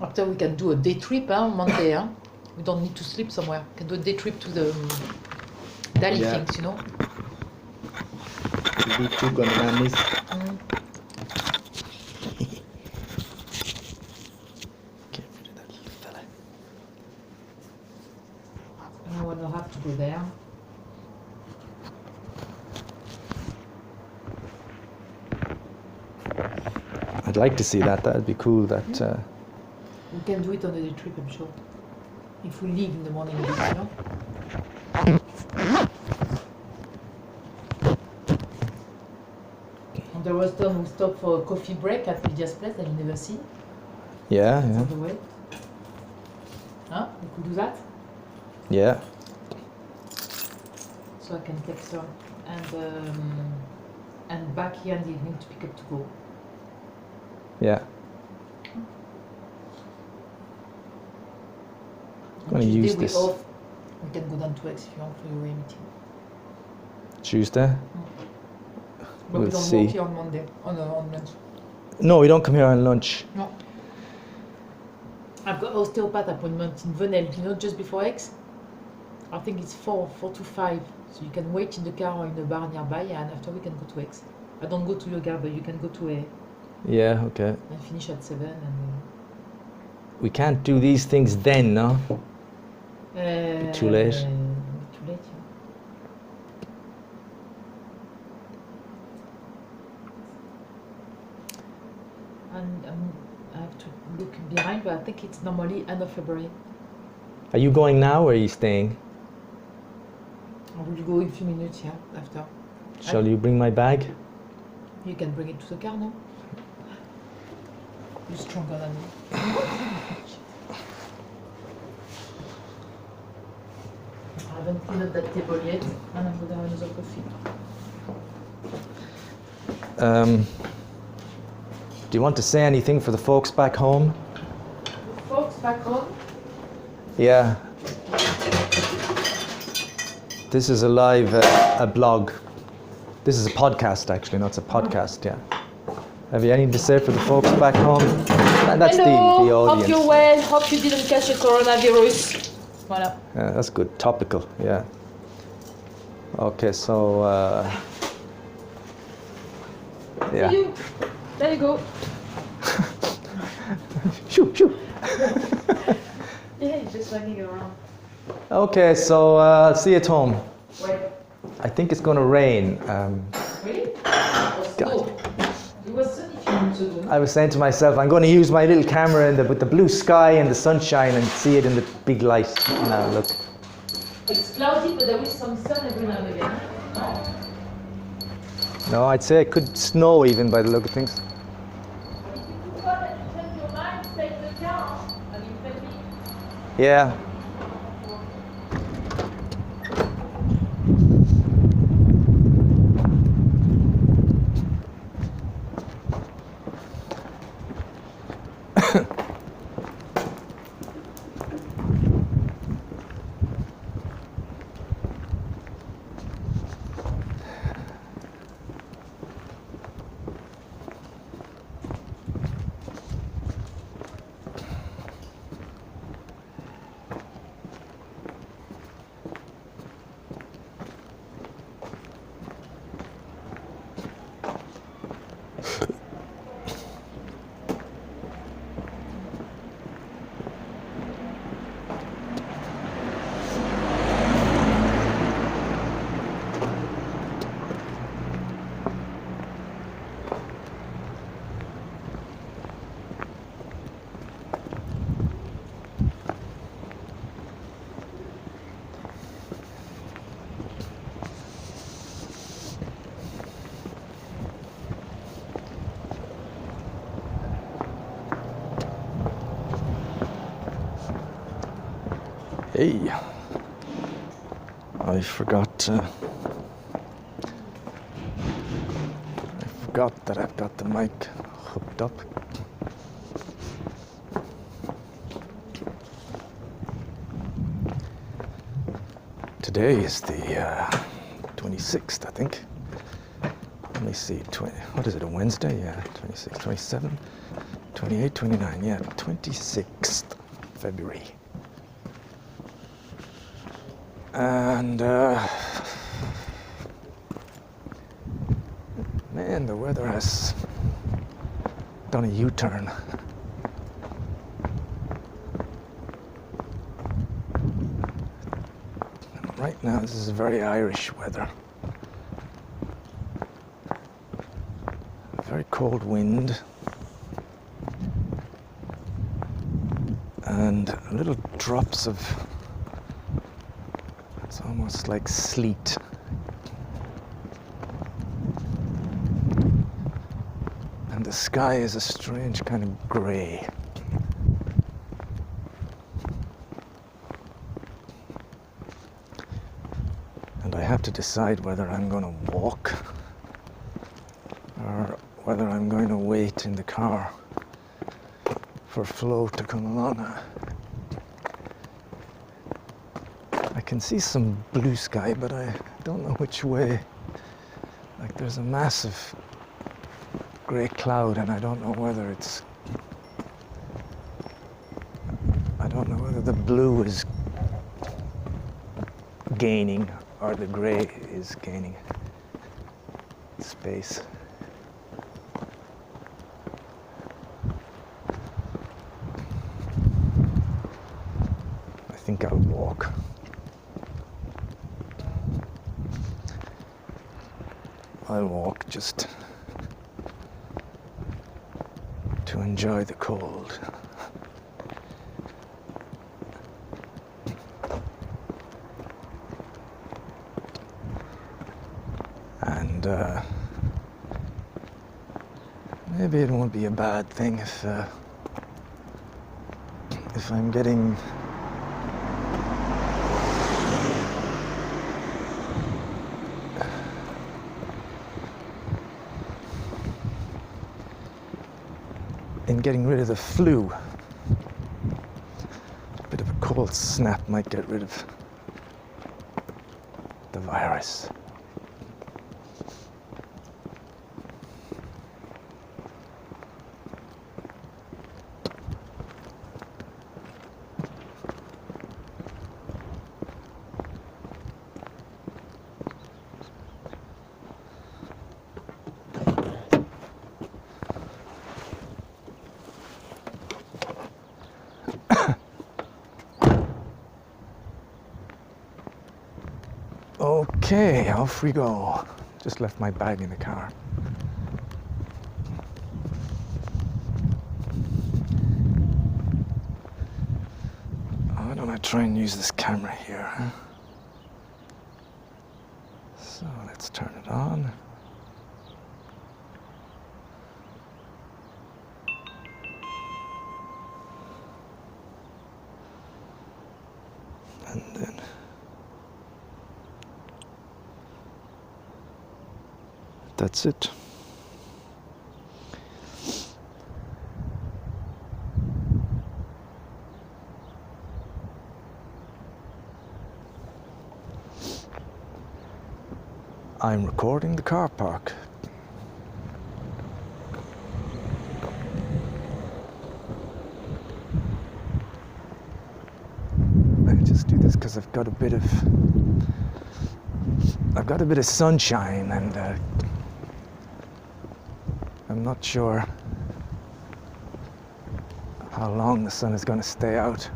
After we can do a day trip on Monday. We don't need to sleep somewhere. We can do a day trip to the Dali things, you know. Be too good, man. Get rid of that little fella. I will have to go there. I'd like to see that. That'd be cool. That. We can do it on a day trip, I'm sure. If we leave in the morning, you know. On the restaurant, we stop for a coffee break at Lydia's place that you never see. Yeah, It's yeah. on the way. Huh? We could do that. Yeah. So I can text her and back here in the evening to pick up to go. Yeah. I'm going to use this. Off. We can go down to X if you want for your meeting. Tuesday. But We'll we don't see. work here on Monday, on lunch. No, we don't come here on lunch. No. I've got osteopath appointment in Venelle, you know, just before X. I think it's 4 to 5. So you can wait in the car or in the bar nearby, and after we can go to X. I don't go to yoga, but you can go to A. Yeah, okay. And finish at 7. And we can't do these things then, no? Too late. Too late, yeah. And I have to look behind, but I think it's normally end of February. Are you going now or are you staying? I will go in a few minutes, yeah, after. Shall you bring my bag? You can bring it to the car, no? You're stronger than me. I haven't cleaned up that table yet, and I'm gonna have another coffee. Do you want to say anything for the folks back home? The folks back home? Yeah. This is a live a blog. This is a podcast, actually. No, it's a podcast, yeah. Have you anything to say for the folks back home? And that's Hello. the audience. Hope you're well. Hope you didn't catch the coronavirus. Voilà. Yeah, that's good. Topical, yeah. Okay, so... yeah. There you go. Shoo, shoo. Yeah, he's just walking around. Okay, so I'll see you at home. Wait. I think it's going to rain. Really? God. It was sunny a few minutes ago. I was saying to myself, I'm going to use my little camera with the blue sky and the sunshine and see it in the big light. Now, look. It's cloudy, but there is some sun every now and again. No? No, I'd say it could snow even by the look of things. If you prefer that you change your mind, stay in the car. I mean, maybe. Yeah. Hey, I forgot that I've got the mic hooked up. Today is the 26th, I think. Let me see, what is it, a Wednesday? Yeah, 26, 27. 28, 29, yeah, 26th February. And man, the weather has done a U-turn. Right now, this is very Irish weather. A very cold wind. And little drops of, it's almost like sleet. And the sky is a strange kind of grey. And I have to decide whether I'm going to walk or whether I'm going to wait in the car for Flo to come along. I can see some blue sky, but I don't know which way. Like there's a massive grey cloud, and I don't know whether the blue is gaining or the grey is gaining space. I think I'll walk. I'll walk just to enjoy the cold. And maybe it won't be a bad thing if I'm getting rid of the flu. A bit of a cold snap might get rid of the virus. Okay, off we go. Just left my bag in the car. Why don't I try and use this camera here, huh? So let's turn it on. And then that's it. I'm recording the car park. I just do this because I've got a bit of sunshine, and I'm not sure how long the sun is going to stay out.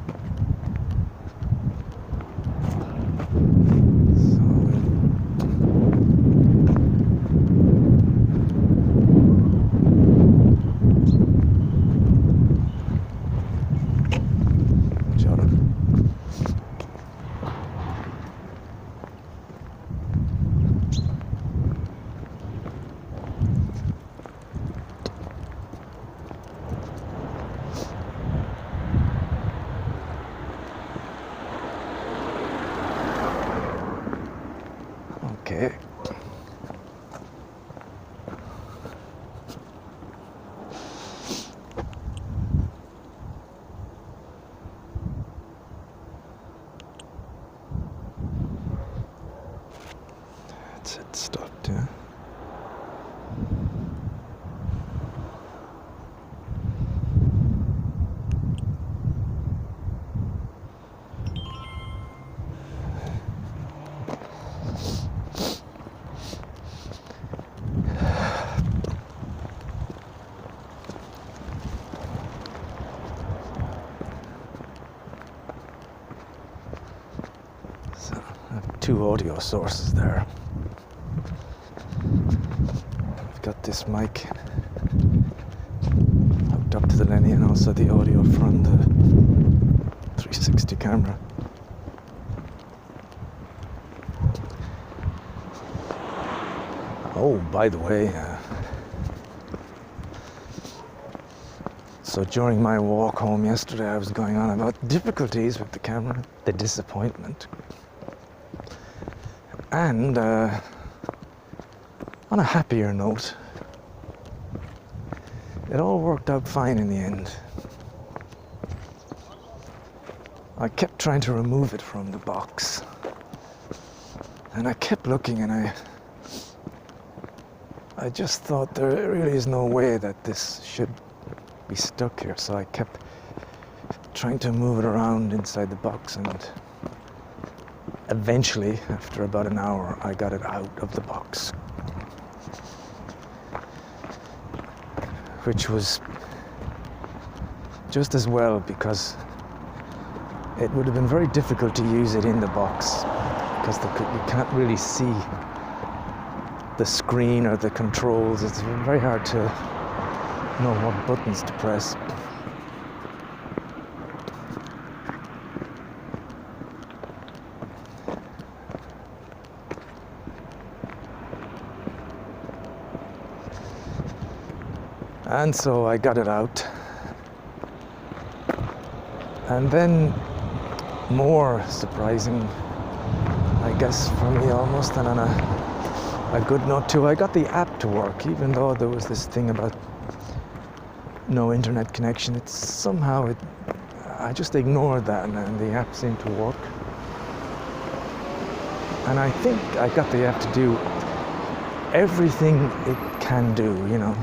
Okay. That's it, stopped, yeah. two audio sources there. I've got this mic hooked up to the Lenny and also the audio from the 360 camera. Oh, by the way, so during my walk home yesterday, I was going on about difficulties with the camera, the disappointment. And on a happier note, it all worked out fine in the end. I kept trying to remove it from the box. And I kept looking, and I just thought there really is no way that this should be stuck here. So I kept trying to move it around inside the box, and eventually, after about an hour, I got it out of the box. Which was just as well, because it would have been very difficult to use it in the box, because you can't really see the screen or the controls. It's very hard to know what buttons to press. And so I got it out. And then, more surprising, I guess for me almost, and on a good note too, I got the app to work, even though there was this thing about no internet connection. It's somehow, I just ignored that, and the app seemed to work. And I think I got the app to do everything it can do, you know.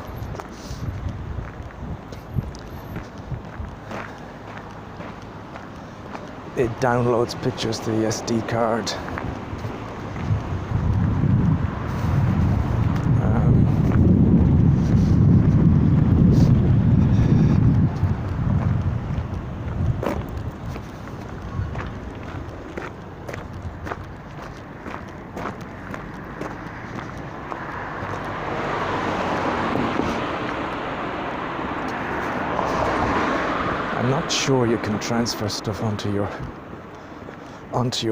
It downloads pictures to the SD card. I'm not sure you can transfer stuff onto your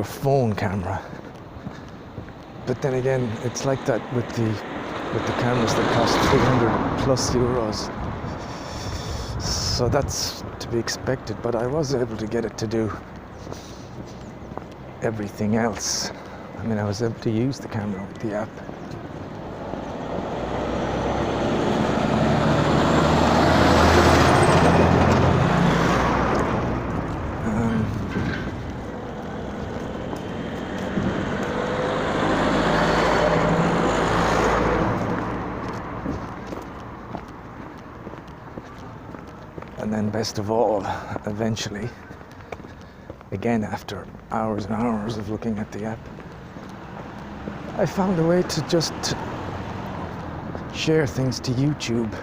phone camera, but then again, it's like that with the cameras that cost 300 plus euros. So that's to be expected, but I was able to get it to do everything else. I mean, I was able to use the camera with the app. And then best of all, eventually, again after hours and hours of looking at the app, I found a way to just share things to YouTube.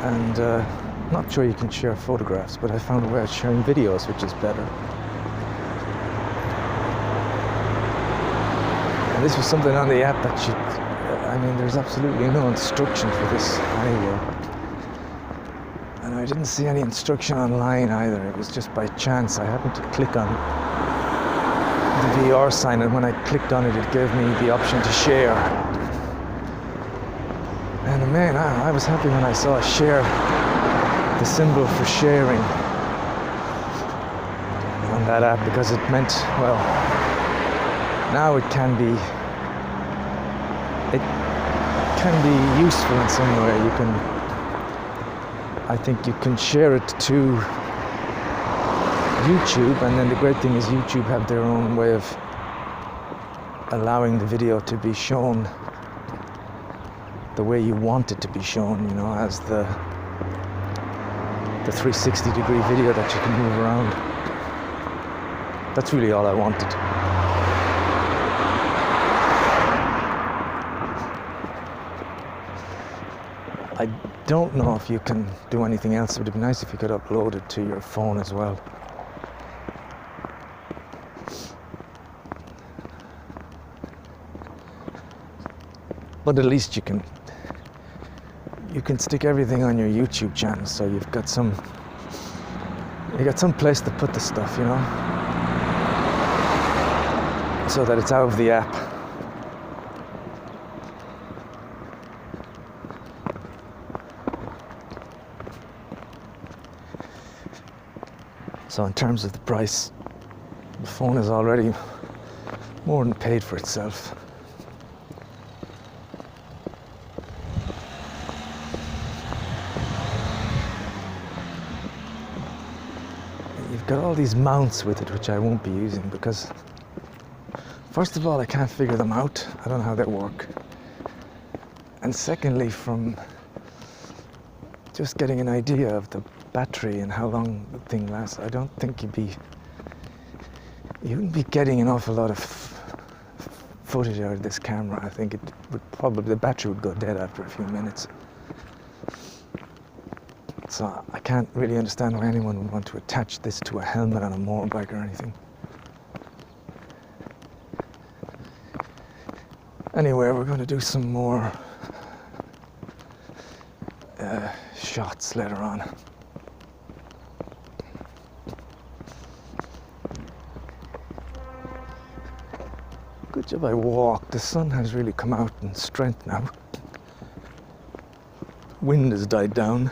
And not sure you can share photographs, but I found a way of sharing videos, which is better. This was something on the app that I mean, there's absolutely no instruction for this anywhere. And I didn't see any instruction online either. It was just by chance. I happened to click on the VR sign, and when I clicked on it, it gave me the option to share. And man, I was happy when I saw share, the symbol for sharing on that app, because it meant, well, now it can be useful in some way. I think you can share it to YouTube, and then the great thing is YouTube have their own way of allowing the video to be shown the way you want it to be shown, you know, as the 360-degree video that you can move around. That's really all I wanted. don't know if you can do anything else. It would be nice if you could upload it to your phone as well. But at least you can stick everything on your YouTube channel, so you got some place to put the stuff, you know, so that it's out of the app. So in terms of the price, the phone is already more than paid for itself. You've got all these mounts with it, which I won't be using because, first of all, I can't figure them out. I don't know how they work. And secondly, from just getting an idea of the battery and how long the thing lasts, I don't think you wouldn't be getting an awful lot of footage out of this camera. I think the battery would go dead after a few minutes. So I can't really understand why anyone would want to attach this to a helmet on a motorbike or anything. Anyway, we're going to do some more shots later on. Good job I walked. The sun has really come out in strength now. Wind has died down.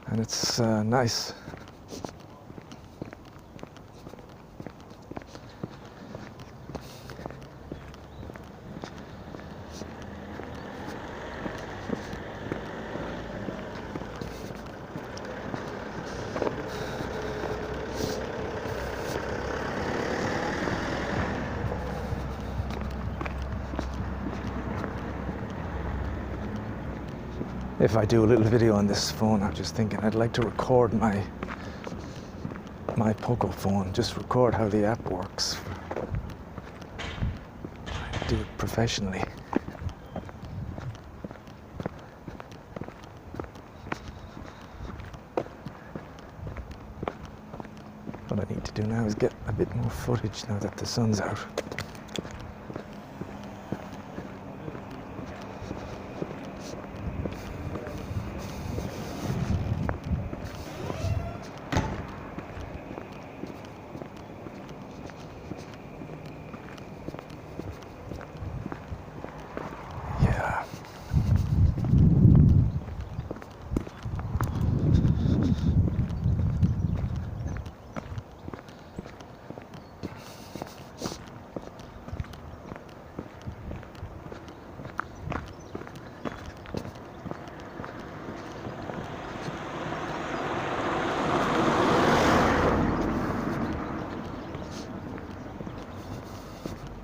And it's nice. If I do a little video on this phone, I'm just thinking I'd like to record my Poco phone, just record how the app works. Do it professionally. What I need to do now is get a bit more footage now that the sun's out.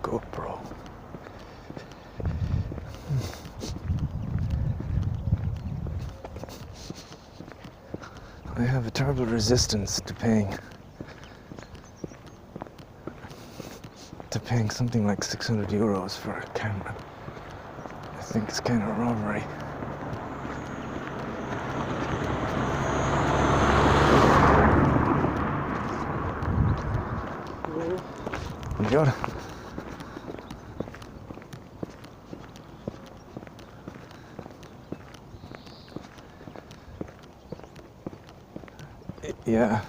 GoPro. I have a terrible resistance to paying something like 600 euros for a camera. I think it's kind of robbery. Good. Yeah.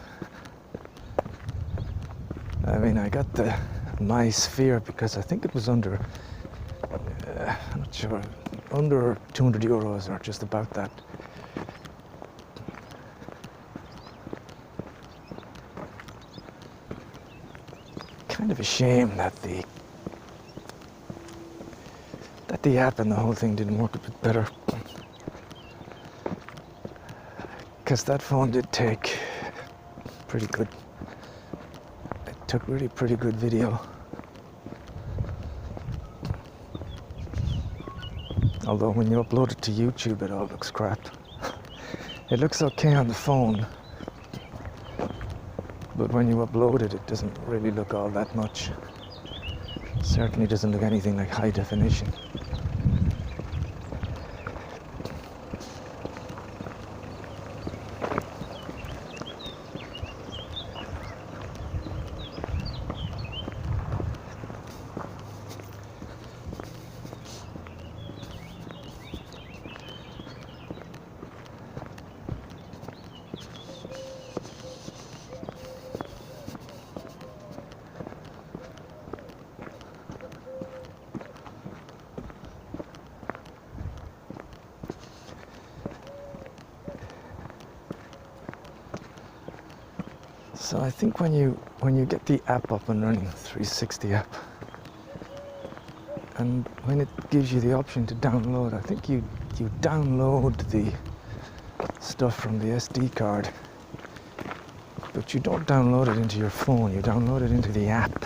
I mean, I got the My Sphere because I think it was under, I'm not sure, under 200 euros or just about that. Kind of a shame that the app and the whole thing didn't work a bit better. Because that phone did take pretty good. It took really pretty good video. Although when you upload it to YouTube, it all looks crap. It looks okay on the phone, but when you upload it, it doesn't really look all that much. Certainly doesn't look anything like high definition. So I think when you get the app up and running, 360 app, and when it gives you the option to download, I think you download the stuff from the SD card, but you don't download it into your phone, you download it into the app.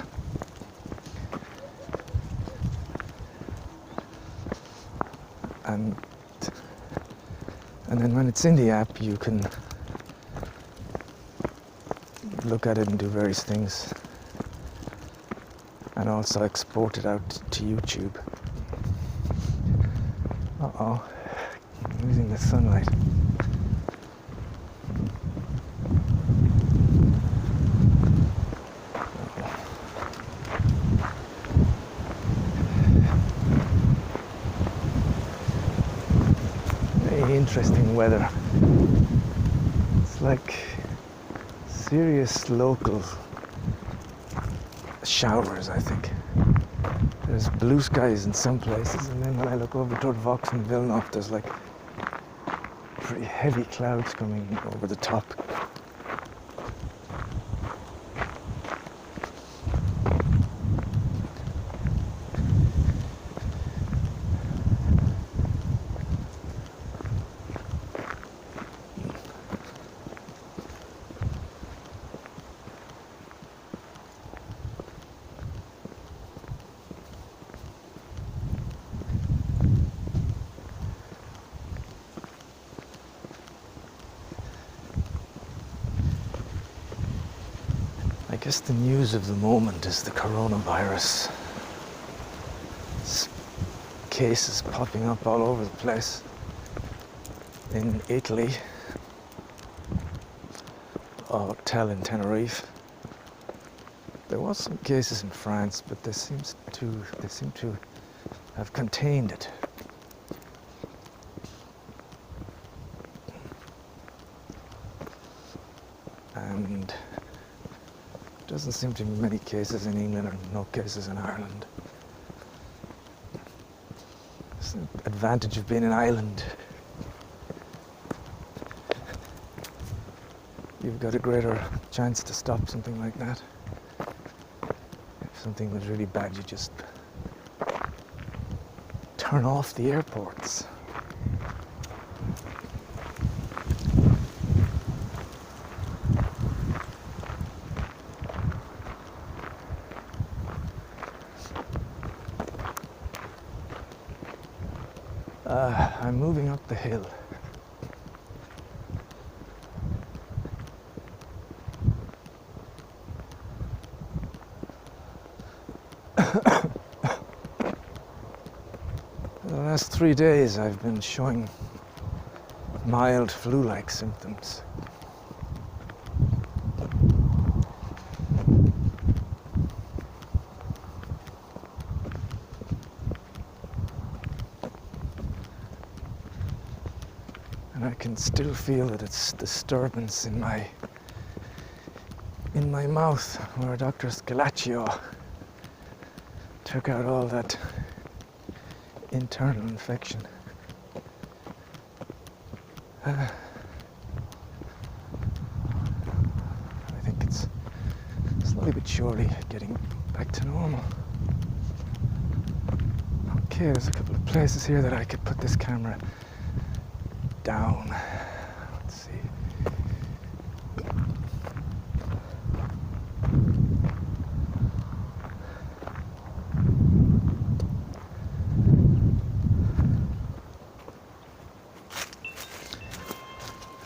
And then when it's in the app, you can look at it and do various things, and also export it out to YouTube. Uh-oh, losing the sunlight. Very interesting weather. It's like serious local showers, I think. There's blue skies in some places, and then when I look over toward Vox and Villeneuve, there's like pretty heavy clouds coming over the top. I guess the news of the moment is the coronavirus. Cases popping up all over the place. In Italy, a hotel in Tenerife. There was some cases in France, but they seem to have contained it. And doesn't seem to be many cases in England, or no cases in Ireland. It's the advantage of being an island. You've got a greater chance to stop something like that. If something was really bad, you just turn off the airports. I'm moving up the hill. The last 3 days I've been showing mild flu-like symptoms. And I can still feel that it's disturbance in my mouth, where Dr. Scalaccio took out all that internal infection. I think it's slowly but surely getting back to normal. Okay, there's a couple of places here that I could put this camera down. Let's see.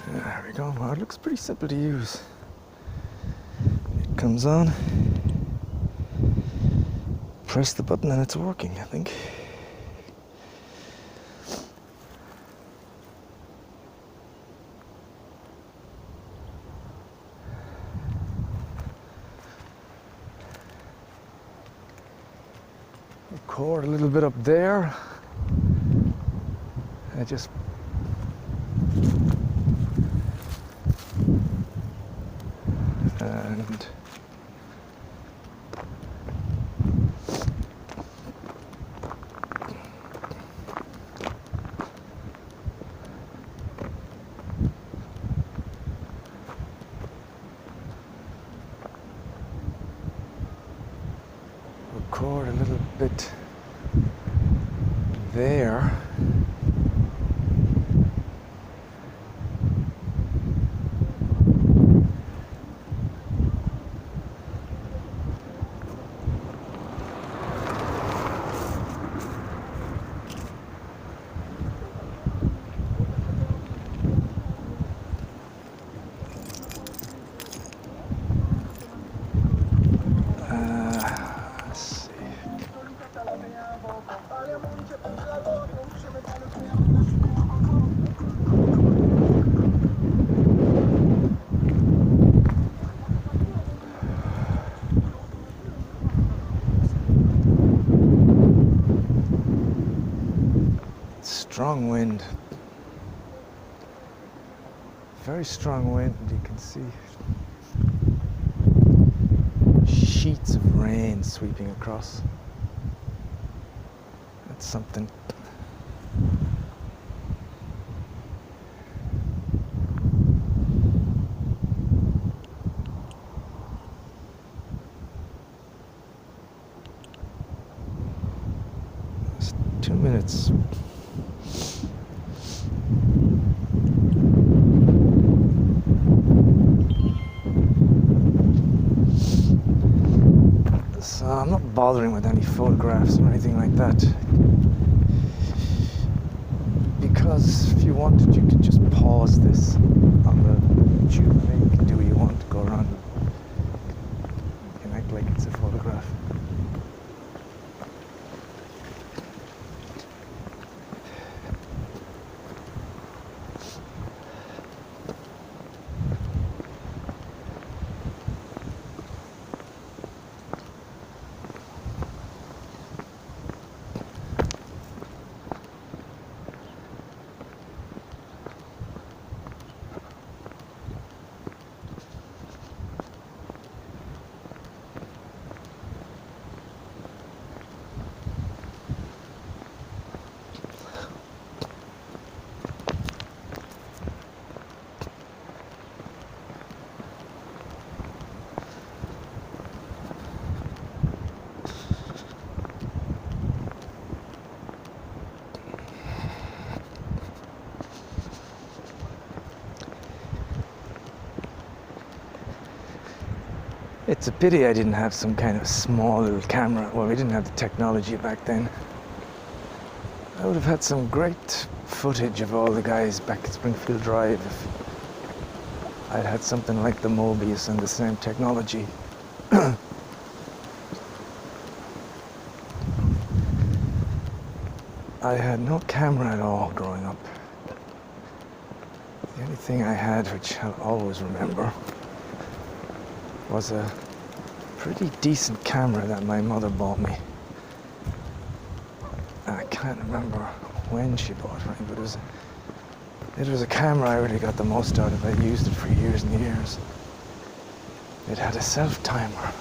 There we go. Well, it looks pretty simple to use. It comes on. press the button and it's working, I think. Record a little bit up there. I just and record a little bit there. Let's see. Strong wind. Very strong wind, you can see sheets of rain sweeping across. That's something. It's 2 minutes. So I'm not bothering with any photographs or anything like that, because if you wanted you could just pause this on the tube and you can do what you want, go around. You can act like it's a photograph. It's a pity I didn't have some kind of small little camera. Well, we didn't have the technology back then. I would have had some great footage of all the guys back at Springfield Drive if I'd had something like the Mobius and the same technology. I had no camera at all growing up. The only thing I had, which I'll always remember, was a pretty decent camera that my mother bought me. I can't remember when she bought me, but it was a camera I really got the most out of. I used it for years and years. It had a self-timer,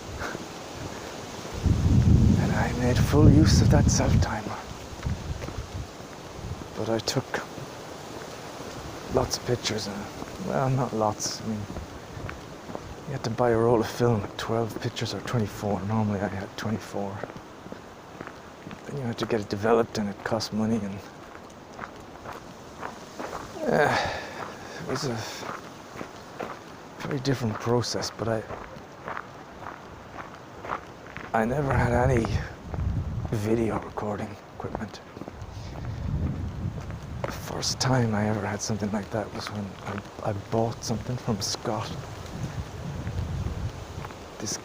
and I made full use of that self-timer. But I took lots of pictures, well, not lots, I mean, you had to buy a roll of film at 12 pictures or 24. Normally I had 24. Then you had to get it developed and it cost money, and it was a very different process, but I never had any video recording equipment. The first time I ever had something like that was when I bought something from Scott. This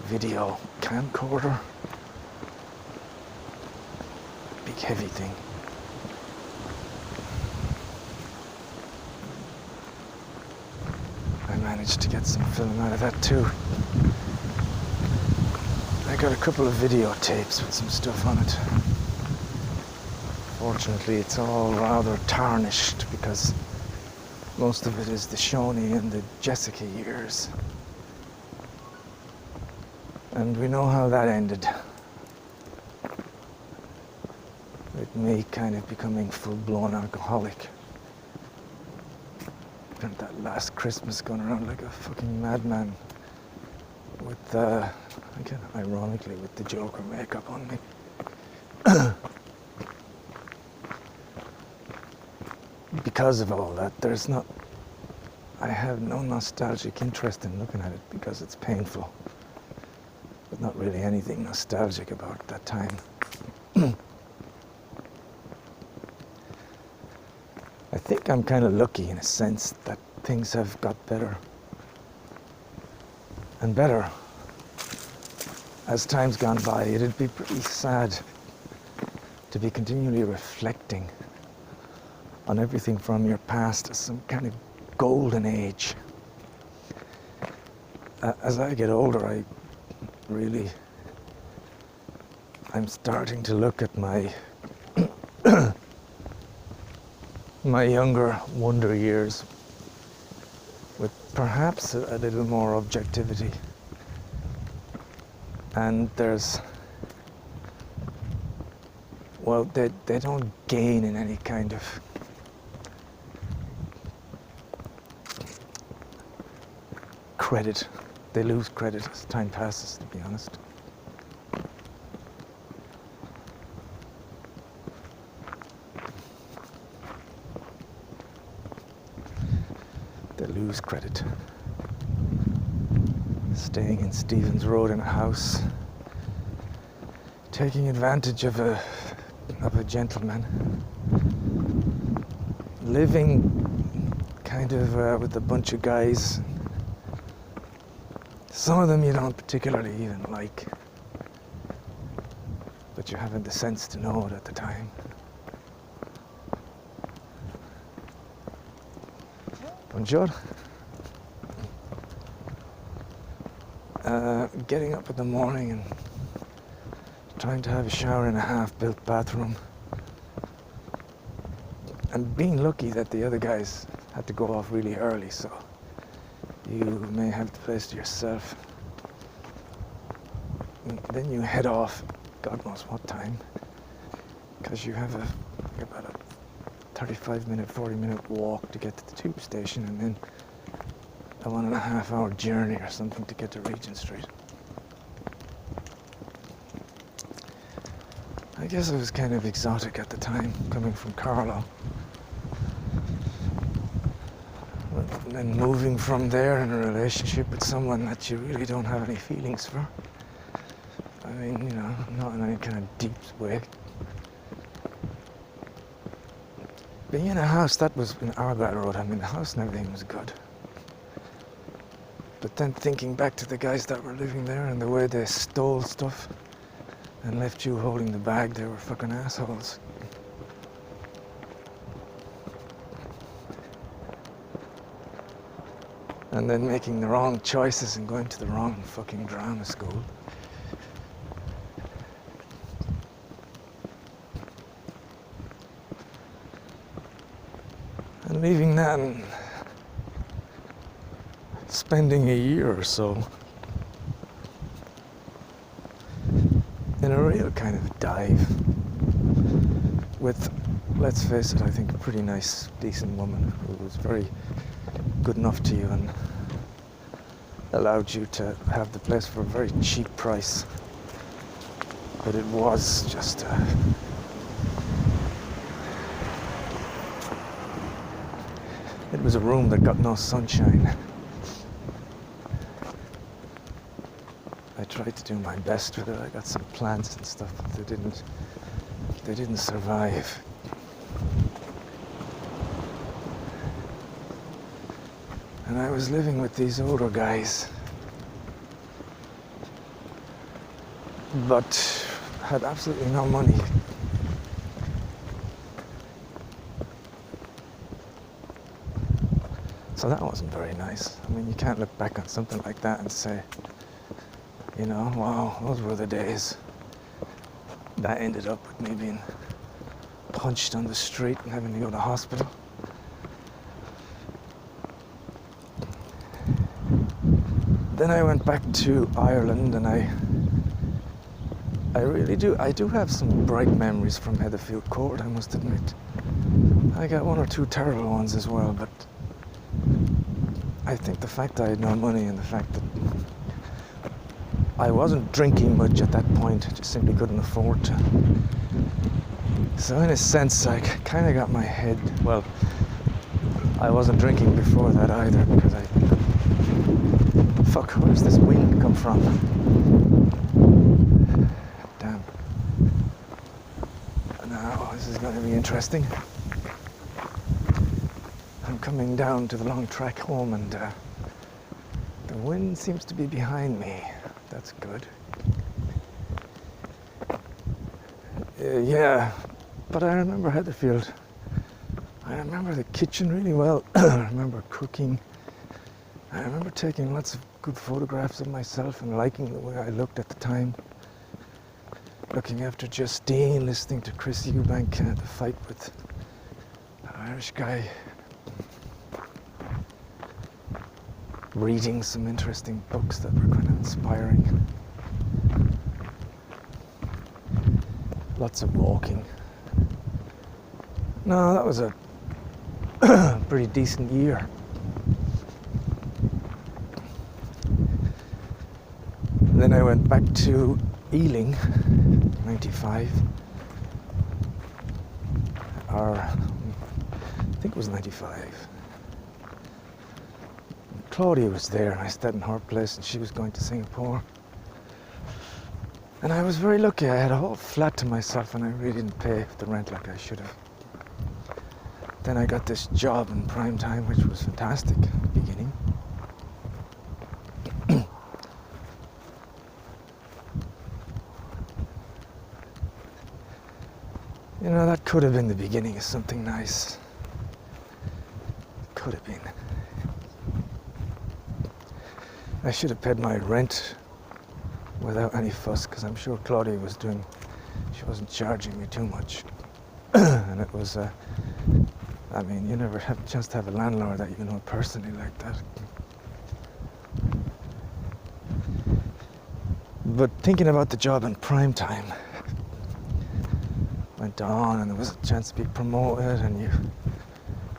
video camcorder. Big heavy thing. I managed to get some film out of that too. I got a couple of videotapes with some stuff on it. Fortunately, it's all rather tarnished because most of it is the Shawnee and the Jessica years. And we know how that ended. With me kind of becoming full-blown alcoholic. Spent that last Christmas going around like a fucking madman with, again, ironically, with the Joker makeup on me. Because of all that, I have no nostalgic interest in looking at it because it's painful. But not really anything nostalgic about that time. I think I'm kind of lucky in a sense that things have got better and better as time's gone by. It'd be pretty sad to be continually reflecting on everything from your past as some kind of golden age. As I get older, I'm starting to look at my my younger wonder years with perhaps a little more objectivity. And they don't gain in any kind of credit. They lose credit as time passes, to be honest. They lose credit. Staying in Stevens Road in a house, taking advantage of a gentleman, living kind of with a bunch of guys. Some of them you don't particularly even like, but you haven't the sense to know it at the time. Bonjour. Getting up in the morning and trying to have a shower in a half-built bathroom, and being lucky that the other guys had to go off really early, so you may have the place to yourself. And then you head off, God knows what time, because you have about a 35-minute, 40-minute walk to get to the tube station, and then a 1.5 hour journey or something to get to Regent Street. I guess I was kind of exotic at the time, coming from Carlow. And then moving from there in a relationship with someone that you really don't have any feelings for. I mean, you know, not in any kind of deep way. Being in a house, that was in Argyle Road, I mean, the house and everything was good. But then thinking back to the guys that were living there and the way they stole stuff and left you holding the bag, they were fucking assholes. And then making the wrong choices and going to the wrong fucking drama school. And leaving that and spending a year or so in a real kind of dive with, let's face it, I think a pretty nice, decent woman who was very good enough to you and allowed you to have the place for a very cheap price. But it was just it was a room that got no sunshine. I tried to do my best with it. I got some plants and stuff, but they didn't survive. And I was living with these older guys but had absolutely no money. So that wasn't very nice. I mean, you can't look back on something like that and say, you know, wow, those were the days. That ended up with me being punched on the street and having to go to hospital. Then I went back to Ireland, and I do have some bright memories from Heatherfield Court, I must admit. I got one or two terrible ones as well, but I think the fact I had no money and the fact that I wasn't drinking much at that point, I just simply couldn't afford to. So in a sense, I kind of got my head, well, I wasn't drinking before that either, because fuck, where does this wind come from? Damn. Now, this is going to be interesting. I'm coming down to the long track home, and the wind seems to be behind me. That's good. Yeah, but I remember Heatherfield. I remember the kitchen really well. I remember cooking. I remember taking lots of good photographs of myself and liking the way I looked at the time. Looking after Justine, listening to Chris Eubank at the fight with that Irish guy. Reading some interesting books that were kind of inspiring. Lots of walking. No, that was a pretty decent year. Then I went back to Ealing, 95. Or, I think it was 95. Claudia was there, and I stayed in her place, and she was going to Singapore. And I was very lucky. I had a whole flat to myself, and I really didn't pay the rent like I should have. Then I got this job in prime time, which was fantastic at the beginning. You know, that could have been the beginning of something nice. Could have been. I should have paid my rent without any fuss, because I'm sure Claudia was she wasn't charging me too much. And it was, I mean, you never have a chance to have a landlord that you know personally like that. But thinking about the job in prime time, went on, and there was a chance to be promoted, and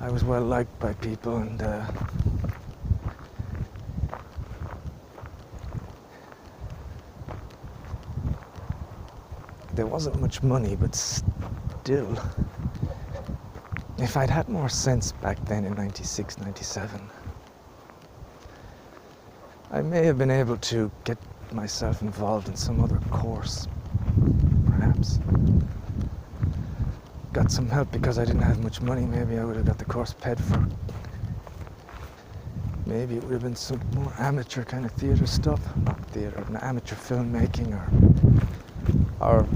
I was well liked by people, and there wasn't much money, but still, if I'd had more sense back then in 96, 97, I may have been able to get myself involved in some other course, perhaps. Got some help because I didn't have much money. Maybe I would have got the course paid for. Maybe it would have been some more amateur kind of theatre stuff. Not theatre, amateur filmmaking or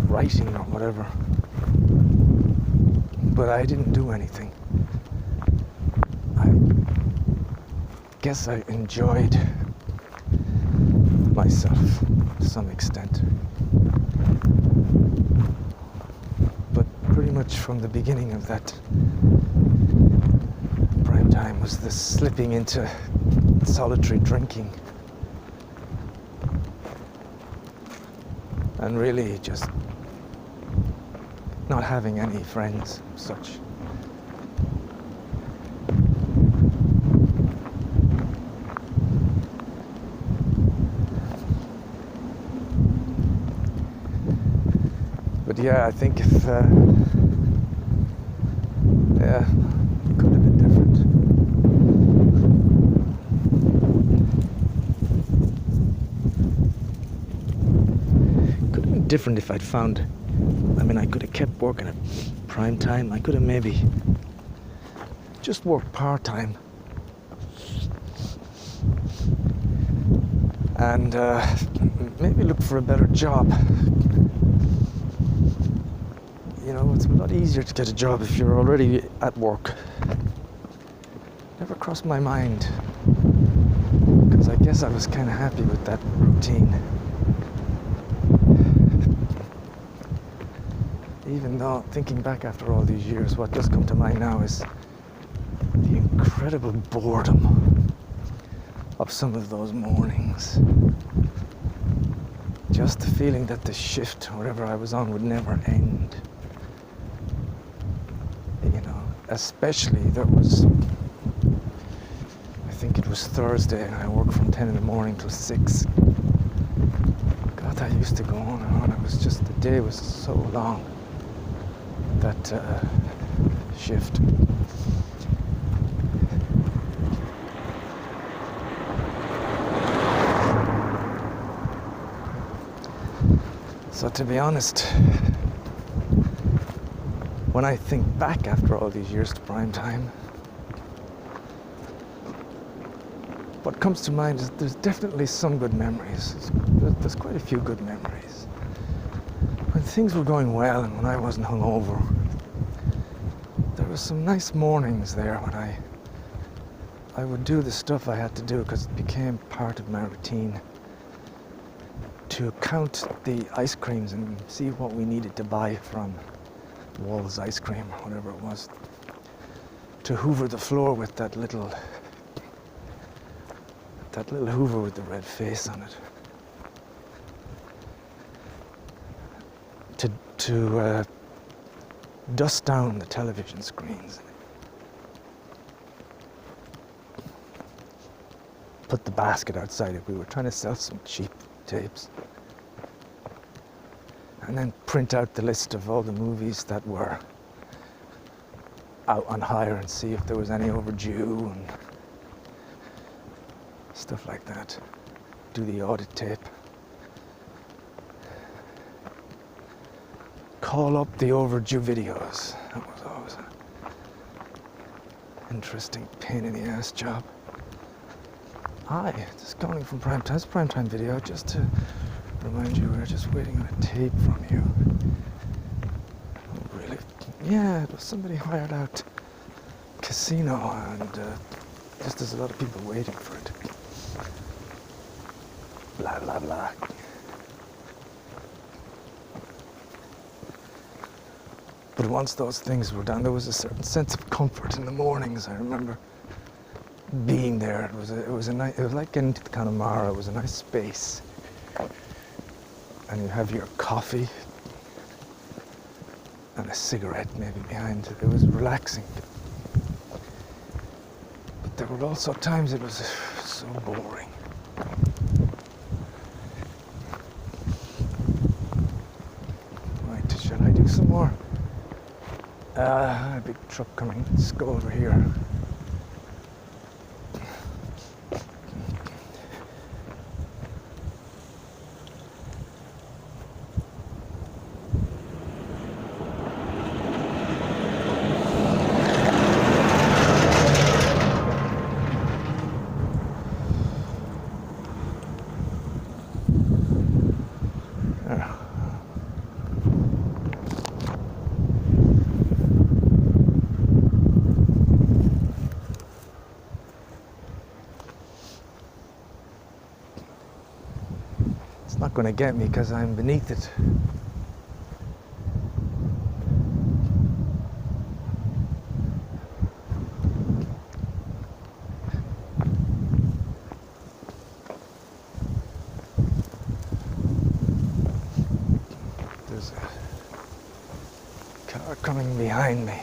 writing or whatever. But I didn't do anything. I guess I enjoyed myself to some extent. But pretty much from the beginning of that prime time was this slipping into solitary drinking. And really just not having any friends, such. But yeah, I think if, yeah, it could have been different. Could have been different if I'd found, I mean, I could have kept working at prime time. I could have maybe just worked part-time. And maybe look for a better job. You know, it's a lot easier to get a job if you're already at work. Never crossed my mind, because I guess I was kind of happy with that routine. Even though, thinking back after all these years, what does come to mind now is the incredible boredom of some of those mornings. Just the feeling that the shift, whatever I was on, would never end. You know, especially there was, I think it was Thursday, and I worked from 10 in the morning till 6. God, that used to go on and on. It was just, the day was so long. That shift. So to be honest, when I think back after all these years to prime time, what comes to mind is there's definitely some good memories. There's quite a few good memories. When things were going well and when I wasn't hungover, there were some nice mornings there when I would do the stuff I had to do because it became part of my routine. To count the ice creams and see what we needed to buy from Wall's Ice Cream or whatever it was. To hoover the floor with that little hoover with the red face on it. To dust down the television screens. Put the basket outside if we were trying to sell some cheap tapes. And then print out the list of all the movies that were out on hire and see if there was any overdue and stuff like that. Do the audit tape. Call up the overdue videos. That was always an interesting pain in the ass job. Hi, just calling from Primetime Video, just to remind you we're just waiting on a tape from you. Oh, really? Yeah, it was somebody hired out casino, and just there's a lot of people waiting for it. Blah, blah, blah. But once those things were done, there was a certain sense of comfort in the mornings. I remember being there. It was like getting to the Connemara. It was a nice space, and you have your coffee and a cigarette maybe behind it. It was relaxing. But there were also times it was so boring. Right, shall I do some more? A big truck coming. Let's go over here. Not going to get me because I'm beneath it. There's a car coming behind me.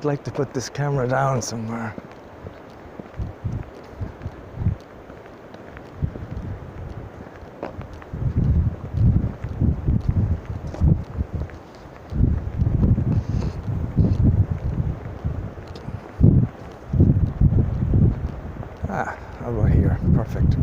I'd like to put this camera down somewhere. Ah, how about here? Perfect.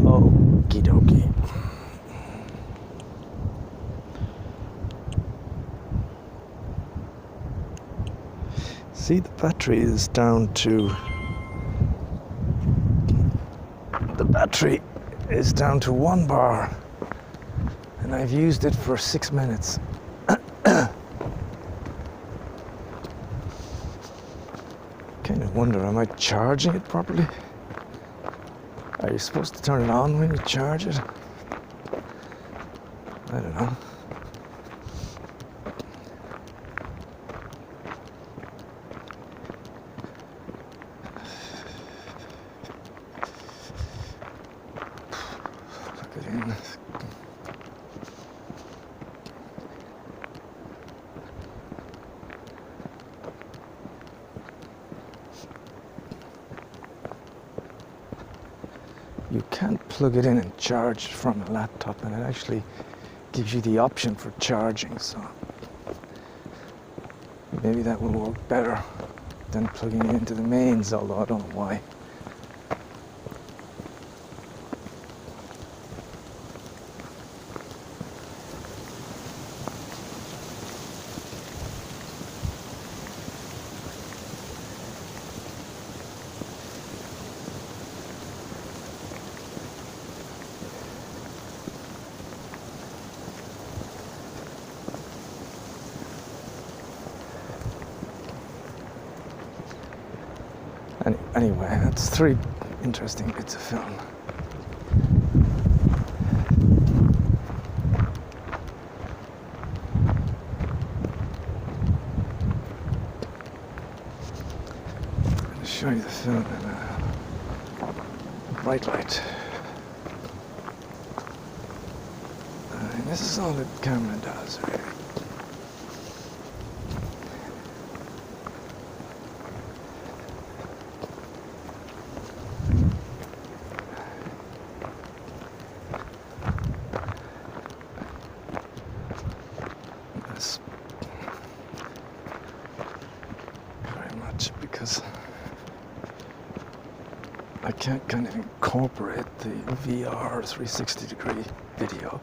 Okie dokie. See, the battery is down to 1 bar, and I've used it for 6 minutes. Kind of wonder, am I charging it properly? Are you supposed to turn it on when you charge it? I don't know. Plug it in. You can't plug it in and charge from a laptop, and it actually gives you the option for charging, so maybe that will work better than plugging it into the mains, although I don't know why. Anyway, that's 3 interesting bits of film. I'm going to show you the film in a bright light. And this is all the camera does, really. Very much because I can't kind of incorporate the VR 360-degree video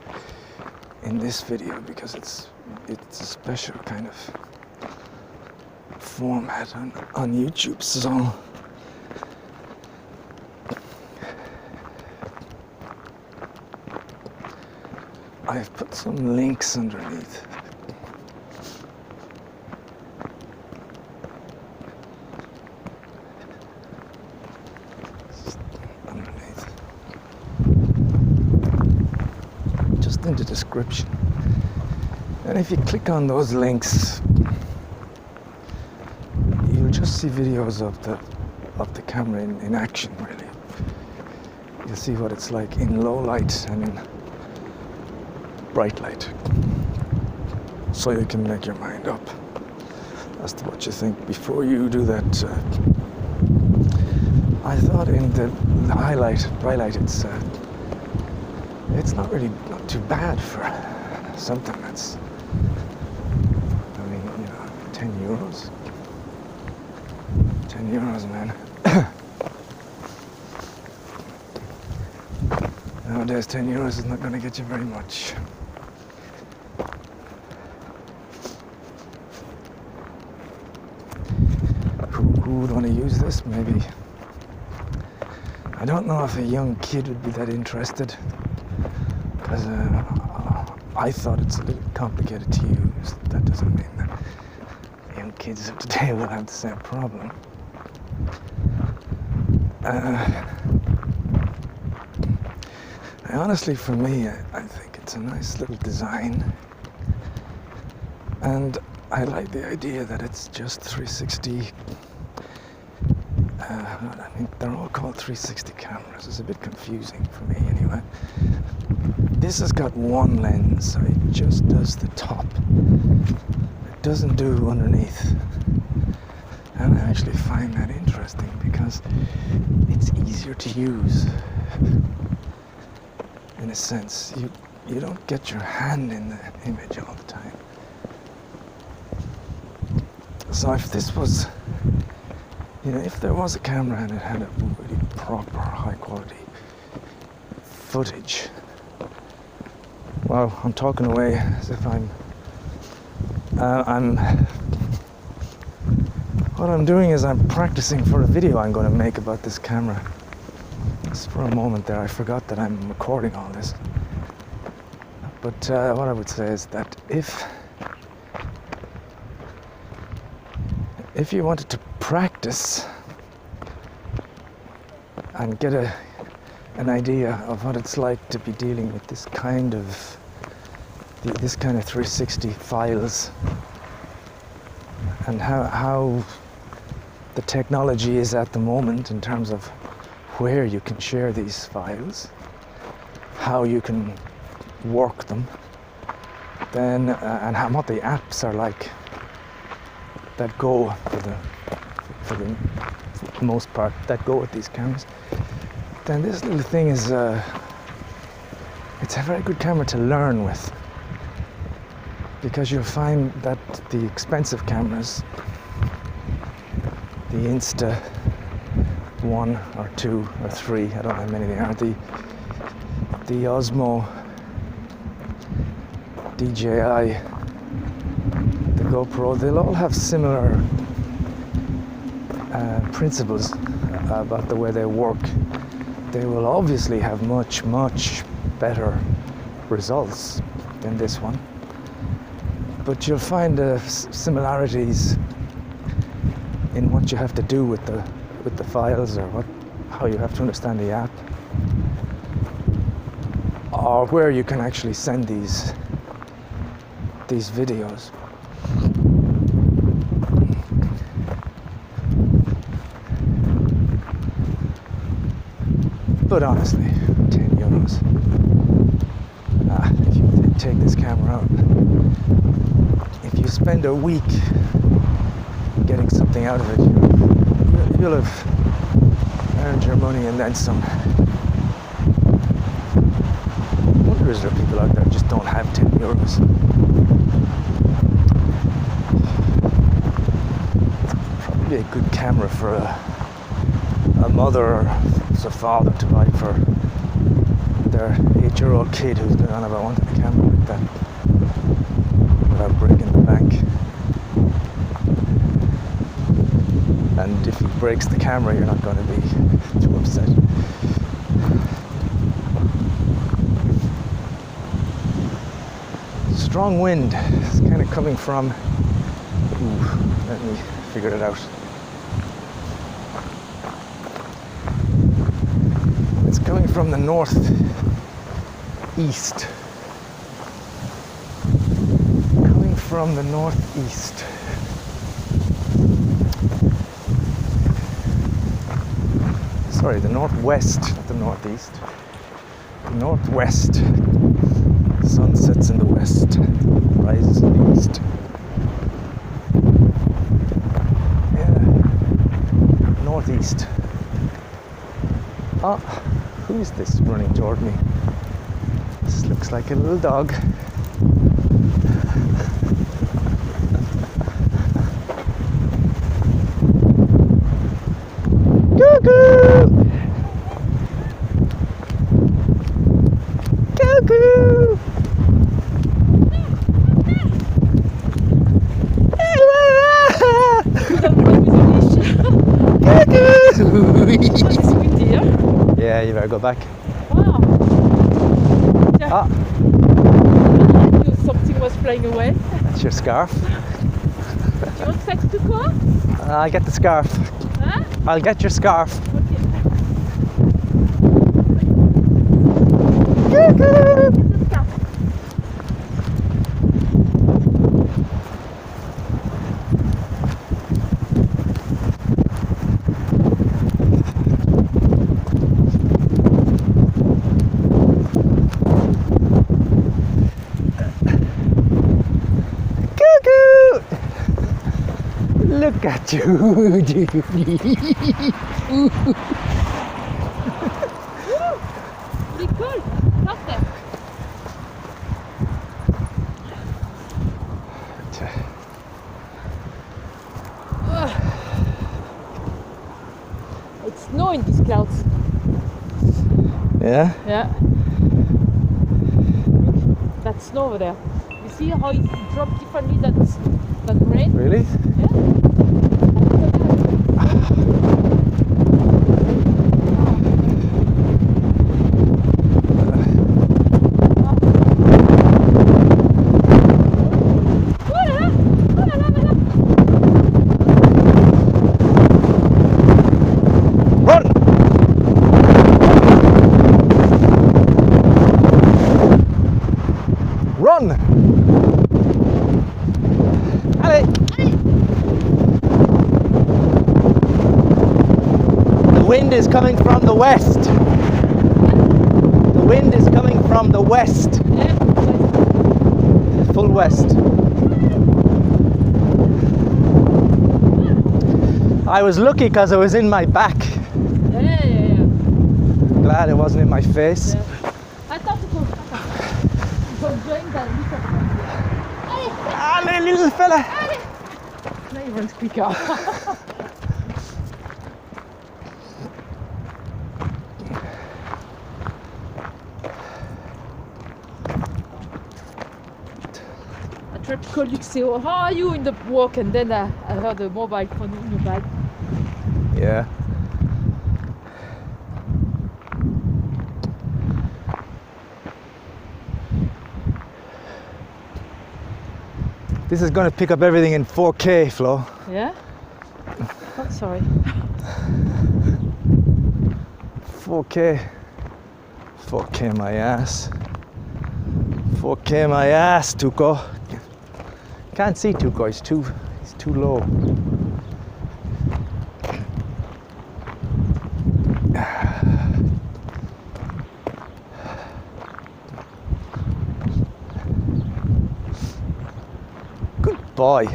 in this video because it's a special kind of format on YouTube, so I've put some links underneath. Just in the description. And if you click on those links, you'll just see videos of the camera in action, really. You'll see what it's like in low light and in bright light. So you can make your mind up as to what you think before you do that. I thought in the bright light, it's not too bad for something that's, I mean, 10 euros. 10 euros, man. Nowadays, 10 euros is not going to get you very much. Who would want to use this? Maybe. I don't know if a young kid would be that interested, because I thought it's a little complicated to use. That doesn't mean that young kids of today will have the same problem. Honestly, for me, I think it's a nice little design, and I like the idea that it's just 360. I mean, they're all called 360 cameras. It's a bit confusing for me anyway. This has got one lens, so it just does the top. It doesn't do underneath. And I actually find that interesting because it's easier to use. In a sense, you don't get your hand in the image all the time. So if this was, if there was a camera and it had a really proper, high quality footage, well, I'm talking away as if what I'm doing is I'm practicing for a video I'm going to make about this camera. Just for a moment there, I forgot that I'm recording all this. But what I would say is that if you wanted to practice and get an idea of what it's like to be dealing with this kind of 360 files and how the technology is at the moment in terms of where you can share these files, how you can work them, then and what the apps are like that go for the most part that go with these cameras, then this little thing is it's a very good camera to learn with, because you'll find that the expensive cameras, the Insta 1 or 2 or 3, I don't know how many they are, the Osmo, DJI, the GoPro, they'll all have similar principles about the way they work. They will obviously have much, much better results than this one, but you'll find similarities in what you have to do with the files, or how you have to understand the app, or where you can actually send these videos. But honestly, €10. If you take this camera out, if you spend a week getting something out of it, you'll have earned your money and then some. I wonder, is there people out there who just don't have €10? It's probably a good camera for a mother or a father to buy for their 8-year-old kid who's been on about wanting a camera like that without breaking the bank. And if he breaks the camera, you're not going to be too upset. Strong wind is kind of coming from, let me figure it out. It's coming from the northeast. Coming from the northeast. Sorry, the northwest, not the northeast. The northwest. The sun sets in the west, rises in the east. Yeah, northeast. Ah, who is this running toward me? This looks like a little dog. Cuckoo! Cuckoo! Yeah, you better go back. Wow. Ah. I knew something was flying away. That's your scarf. Want sex to go? I'll get the scarf. Huh? I'll get your scarf. Okay. Cuckoo! Look at you. Pretty cool. Stop there. It's snow in these clouds. Yeah? Yeah. Look, that snow over there. You see how it drops differently than rain? Really? Yeah. Run! Run! Allez! The wind is coming from the west. The wind is coming from the west. Yeah. Full west. I was lucky because it was in my back. Yeah. Glad it wasn't in my face. Attends, il faut join that little one. Allez, little fella! Now he runs quicker. I tried to call Luxeo, how are you in the walk? And then I heard a mobile phone in your bag. Yeah. This is going to pick up everything in 4K, Flo. Yeah? Oh, sorry. 4K. 4K my ass. 4K my ass, Tuco. Can't see Tuco, he's too low. Good boy.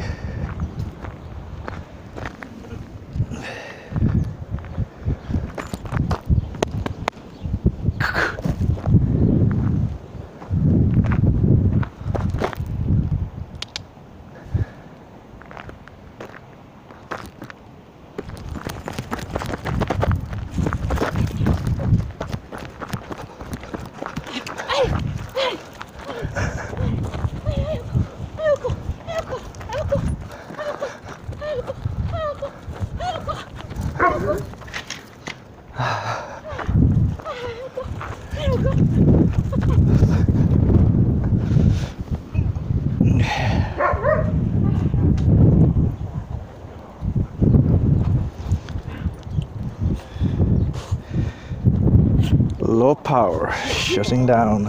Low power, shutting down.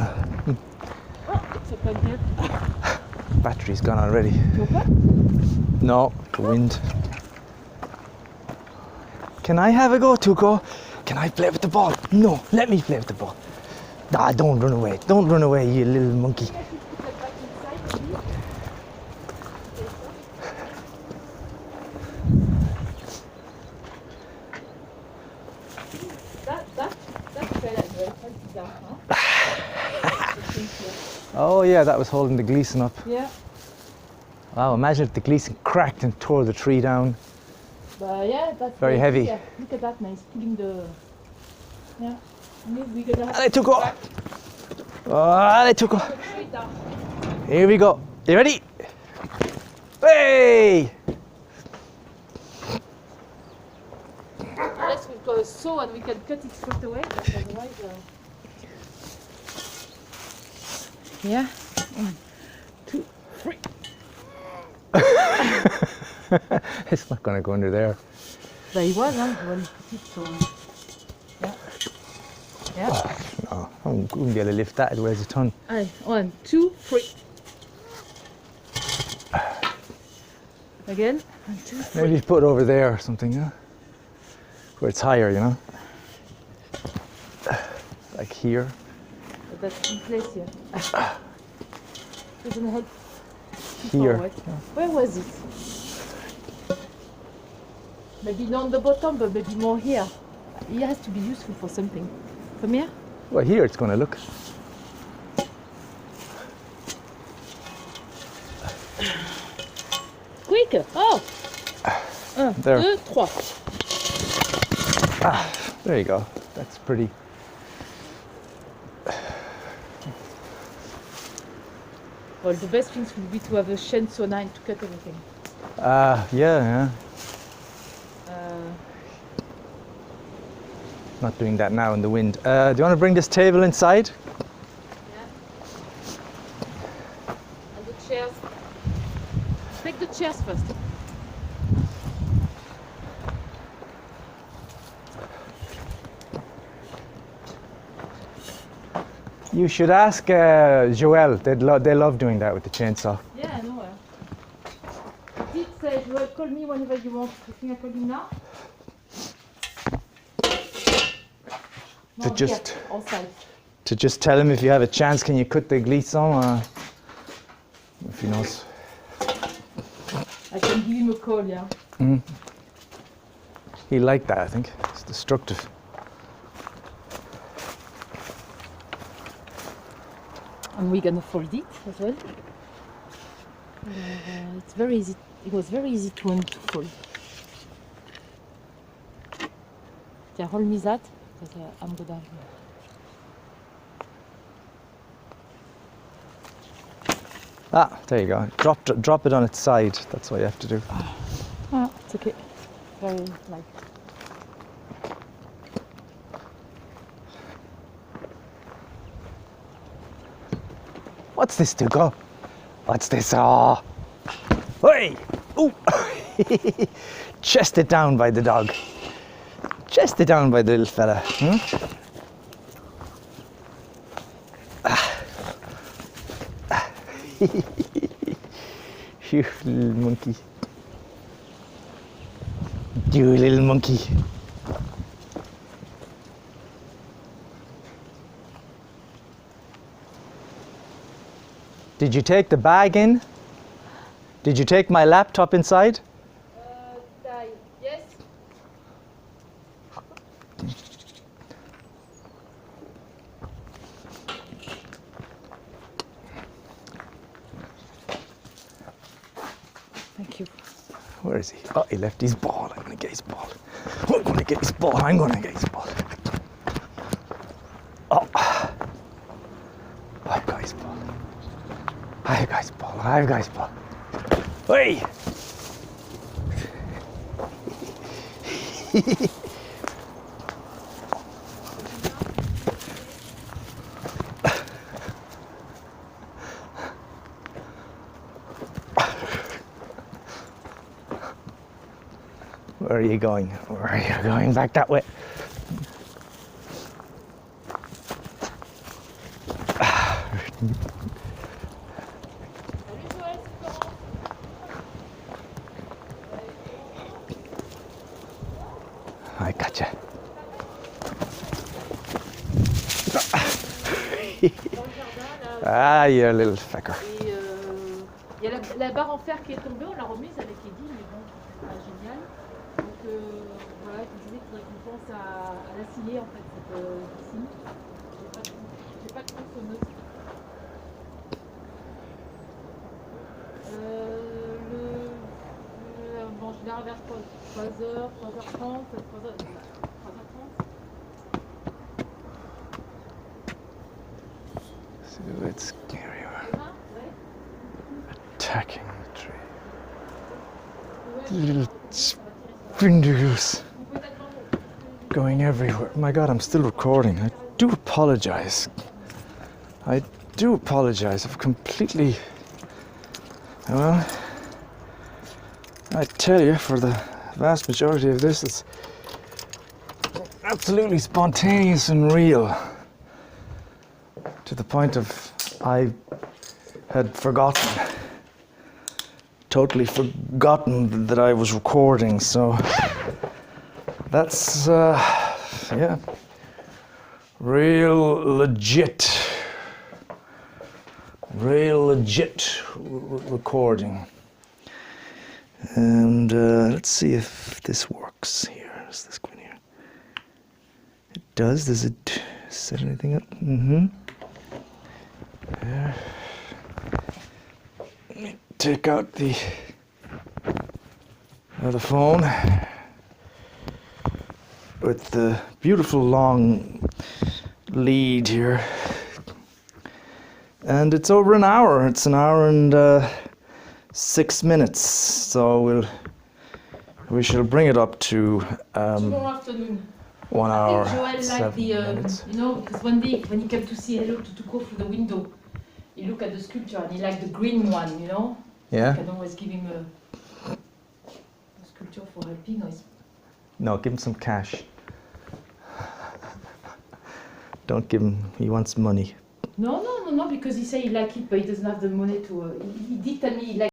It's open here. Battery's gone already. Open? No, the wind. Can I have a go, Tuco? Can I play with the ball? No, let me play with the ball. Ah, don't run away. Don't run away, you little monkey. Oh yeah, that was holding the Gleason up. Yeah. Wow, imagine if the Gleason cracked and tore the tree down. But yeah, that's Very heavy. Yeah, look at that, nice pulling the. Yeah. We're gonna have Allez, Tuco! Allez, Tuco! straight down. Here we go. You ready? Hey! Unless we've got a saw and we can cut it straight away, but otherwise. Yeah. 1, 2, 3. It's not going to go under there. Bah, il was, hein, when you put it, so. Yeah. Yeah. No, I wouldn't be able to lift that. It weighs a ton. Allez, 1, 2, 3. Again, 1, 2, 3. Maybe put it over there or something, yeah? Where it's higher, you know? Like here. But that's in place here. Doesn't help. Here. Forward. Where was it? Maybe not on the bottom, but maybe more here. It has to be useful for something. From here? Well, here it's going to look. Quick! Oh! 1, There. 2, 3. There you go. That's pretty. Well, the best things would be to have a chainsaw knife to cut everything. Yeah. Uh, Not doing that now in the wind. Do you want to bring this table inside? yeah. And the chairs. Take the chairs first. You should ask Joël. They love doing that with the chainsaw. Yeah, I know. He did say, Joel, call me whenever you want. You think I call him now? No, just- here, outside. To just tell him if you have a chance, can you cut the glisson? If he knows. I can give him a call, yeah. He liked that, I think. It's destructive. And we're gonna fold it as well. It's very easy. It was very easy to fold. Tiens, roll me that, because I'm gonna. There you go. Drop it on its side. That's what you have to do. It's okay. Very light. What's this, Tuco? What's this? Oh! Hey! Ooh! Chested down by the dog. Chested down by the little fella. You little monkey. You little monkey. Did you take the bag in? Did you take my laptop inside? Yes. Thank you. Where is he? Oh, he left his ball. I'm gonna get his ball. I'm gonna get his ball. I'm gonna get his ball. Oh. I've got his ball. I've got his ball. I've got his ball. Hey! Where are you going? Where are you going? Back that way. I gotcha. Ah, you little fucker. Et il y a la barre en fer qui est tombée, on l'a remise avec Eddie, mais bon, c'est pas génial. Donc voilà, je disais qu'il faudrait qu'on pense à la scier en fait, cette piscine. J'ai pas de tronçonneuse. Bon, en général vers 3h, 3h30, 3h30. So it's scary. Attacking the tree. Little spindles going everywhere. My God, I'm still recording. I do apologize. I do apologize. I've completely. Well, I tell you, for the vast majority of this, it's absolutely spontaneous and real. To the point of I had totally forgotten that I was recording. So that's, yeah, real legit recording. And let's see if this works here. Does this go in here? It does. Does it set anything up? Mm-hmm. There. Let me take out the phone with the beautiful long lead here. And it's over an hour. It's an hour and 6 minutes. So we shall bring it up to Tomorrow afternoon. 1 hour. Joel liked 7 minutes. you know, because one day when he came to see Hello to go through the window, he looked at the sculpture and he liked the green one, you know. Yeah. I can always give him a sculpture for helping us. No, give him some cash. Don't give him. He wants money. No, because he said he liked it, but he doesn't have the money to. He did tell me he liked